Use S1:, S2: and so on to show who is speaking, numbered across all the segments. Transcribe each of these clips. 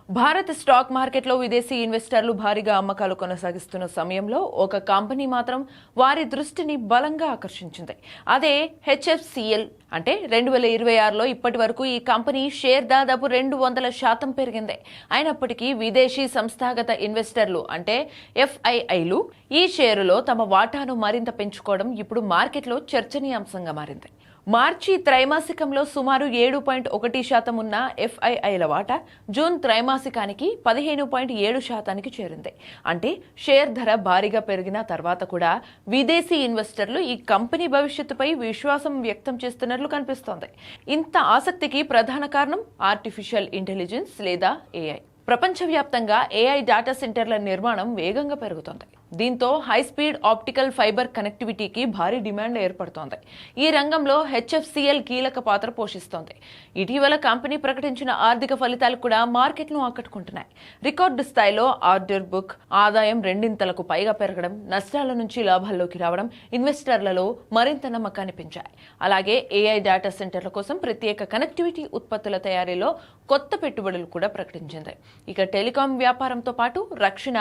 S1: భారత స్టాక్ మార్కెట్లో విదేశీ ఇన్వెస్టర్లు భారీగా అమ్మకాలు కొనసాగిస్తున్న సమయంలో ఒక కంపెనీ మాత్రం వారి దృష్టిని బలంగా ఆకర్షించింది. అదే హెచ్ఎఫ్సిఎల్. అంటే 2026లో ఇప్పటి వరకు ఈ కంపెనీ షేర్ దాదాపు 200% పెరిగింది. అయినప్పటికీ విదేశీ సంస్థాగత ఇన్వెస్టర్లు అంటే ఎఫ్ఐఐలు ఈ షేరులో తమ వాటాను మరింత పెంచుకోవడం ఇప్పుడు మార్కెట్లో చర్చనీయాంశంగా మారింది. మార్చి త్రైమాసికంలో సుమారు 7.1% ఉన్న ఎఫ్ఐఐల వాటా జూన్ త్రైమాసికానికి 15.7%కి చేరింది. అంటే షేర్ ధర భారీగా పెరిగిన తర్వాత కూడా విదేశీ ఇన్వెస్టర్లు ఈ కంపెనీ భవిష్యత్తుపై విశ్వాసం వ్యక్తం చేస్తున్నట్లు కనిపిస్తోంది. ఇంత ఆసక్తికి ప్రధాన కారణం ఆర్టిఫిషియల్ ఇంటెలిజెన్స్ లేదా ఏఐ. ప్రపంచవ్యాప్తంగా ఏఐ డేటా సెంటర్ల నిర్మాణం వేగంగా పెరుగుతోంది. దీంతో హైస్పీడ్ ఆప్టికల్ ఫైబర్ కనెక్టివిటీకి భారీ డిమాండ్ ఏర్పడుతోంది. ఈ రంగంలో హెచ్ఎఫ్సిఎల్ కీలక పాత్ర పోషిస్తోంది. ఇటీవల కంపెనీ ప్రకటించిన ఆర్థిక ఫలితాలు కూడా మార్కెట్ను ఆకట్టుకుంటున్నాయి. రికార్డు స్థాయిలో ఆర్డర్ బుక్, ఆదాయం రెండింతలకు పైగా పెరగడం, నష్టాల నుంచి లాభాల్లోకి రావడం ఇన్వెస్టర్లలో మరింత నమ్మకాన్ని పెంచాయి. అలాగే ఏఐ డేటా సెంటర్ల కోసం ప్రత్యేక కనెక్టివిటీ ఉత్పత్తుల తయారీలో కొత్త పెట్టుబడులు కూడా ప్రకటించింది. ఇక టెలికాం వ్యాపారంతో పాటు రక్షణ,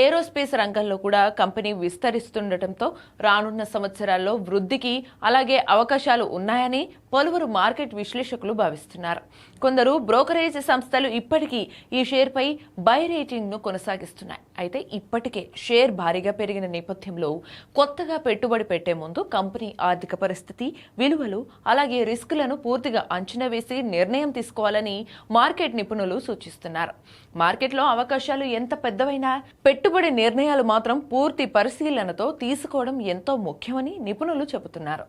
S1: ఏరోస్పేస్ రంగంలో కూడా కంపెనీ విస్తరిస్తుండటంతో రానున్న సంవత్సరాల్లో వృద్ధికి అలాగే అవకాశాలు ఉన్నాయని పలువురు మార్కెట్ విశ్లేషకులు భావిస్తున్నారు. కొందరు బ్రోకరేజ్ సంస్థలు ఇప్పటికీ ఈ షేర్పై బై రేటింగ్ ను కొనసాగిస్తున్నాయి. అయితే ఇప్పటికే షేర్ భారీగా పెరిగిన నేపథ్యంలో కొత్తగా పెట్టుబడి పెట్టే ముందు కంపెనీ ఆర్థిక పరిస్థితి, విలువలు అలాగే రిస్కులను పూర్తిగా అంచనా వేసి నిర్ణయం తీసుకోవాలని మార్కెట్ నిపుణులు సూచిస్తున్నారు. మార్కెట్లో అవకాశాలు ఎంత పెద్దవైనా పెట్టుబడి నిర్ణయాలు మాత్రం పూర్తి పరిశీలనతో తీసుకోవడం ఎంతో ముఖ్యమని నిపుణులు చెబుతున్నారు.